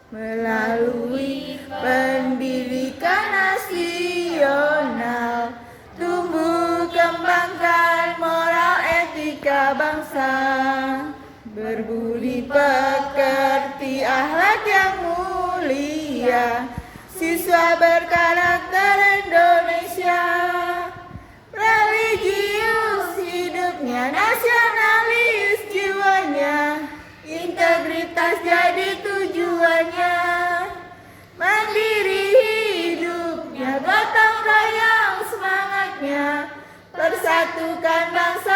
melalui pendidikan nasional, tumbuh kembangkan moral etika bangsa, berbudi pekerti akhlak yang mulia, siswa berkarakter Indonesia, religius hidupnya, nasionalis jiwanya, integritas jadi tujuannya, mandiri hidupnya, gotong royong semangatnya, persatukan bangsa